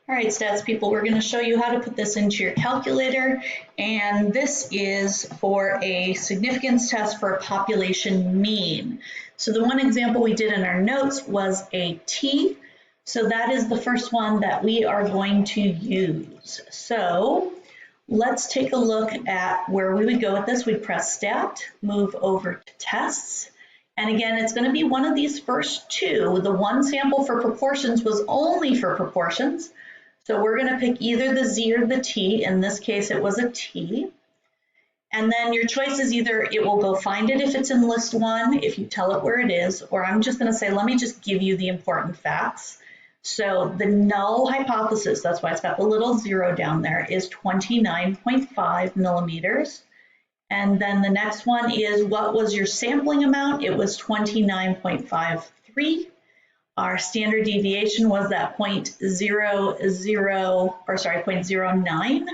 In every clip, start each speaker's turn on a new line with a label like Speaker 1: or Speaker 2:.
Speaker 1: All right, stats people, we're going to show you how to put this into your calculator, and this is for a significance test for a population mean. So the one example we did in our notes was a T, so that is the first one that we are going to use. So let's take a look at where we would go with this. We'd press Stat, move over to Tests, and again, it's going to be one of these first two. The one sample for proportions was only for proportions. So we're going to pick either the Z or the T. In this case, it was a T. And then your choice is either it will go find it if it's in list one, if you tell it where it is, or I'm just going to say, let me just give you the important facts. So the null hypothesis, that's why it's got the little 0 down there, is 29.5 millimeters. And then the next one is, what was your sampling amount? It was 29.53. Our standard deviation was that 0.09,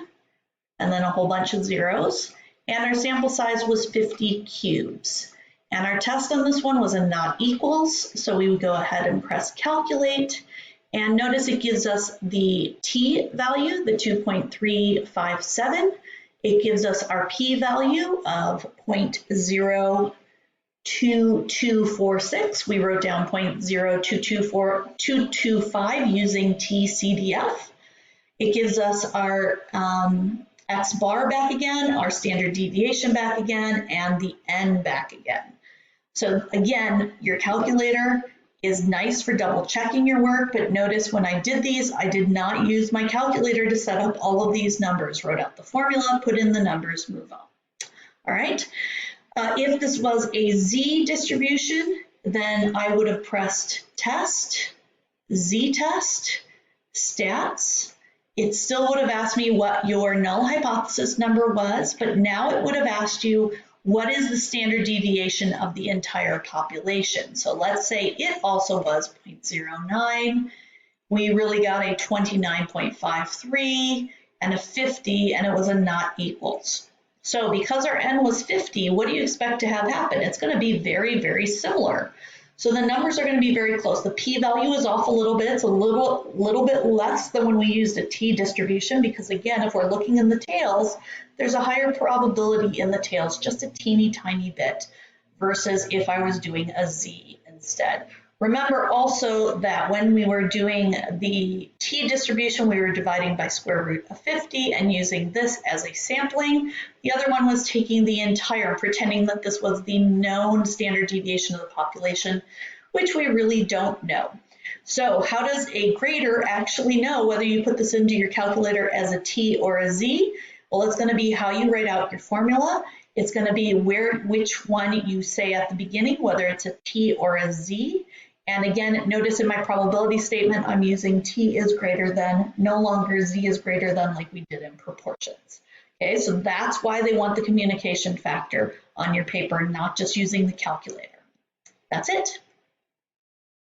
Speaker 1: and then a whole bunch of zeros. And our sample size was 50 cubes. And our test on this one was a not equals, so we would go ahead and press calculate. And notice it gives us the T value, the 2.357. It gives us our P value of 0.02246. We wrote down 0.02225 using TCDF. It gives us our X bar back again, our standard deviation back again, and the N back again. So again, your calculator is nice for double checking your work, but notice when I did these, I did not use my calculator to set up all of these numbers. Wrote out the formula, put in the numbers, move on. All right. If this was a Z distribution, then I would have pressed Test, Z-test, Stats. It still would have asked me what your null hypothesis number was, but now it would have asked you what is the standard deviation of the entire population. So let's say it also was 0.09. We really got a 29.53 and a 50, and it was a not equals. So because our N was 50, what do you expect to have happen? It's going to be very, very similar. So the numbers are going to be very close. The p-value is off a little bit. It's a little bit less than when we used a t distribution, because again, if we're looking in the tails, there's a higher probability in the tails, just a teeny tiny bit, versus if I was doing a z instead. Remember also that when we were doing the t distribution, we were dividing by square root of 50 and using this as a sampling. The other one was taking the entire, pretending that this was the known standard deviation of the population, which we really don't know. So how does a grader actually know whether you put this into your calculator as a t or a z? Well, it's going to be how you write out your formula. It's going to be which one you say at the beginning, whether it's a t or a z. And again, notice in my probability statement, I'm using t is greater than, no longer z is greater than like we did in proportions. Okay, so that's why they want the communication factor on your paper, not just using the calculator. That's it.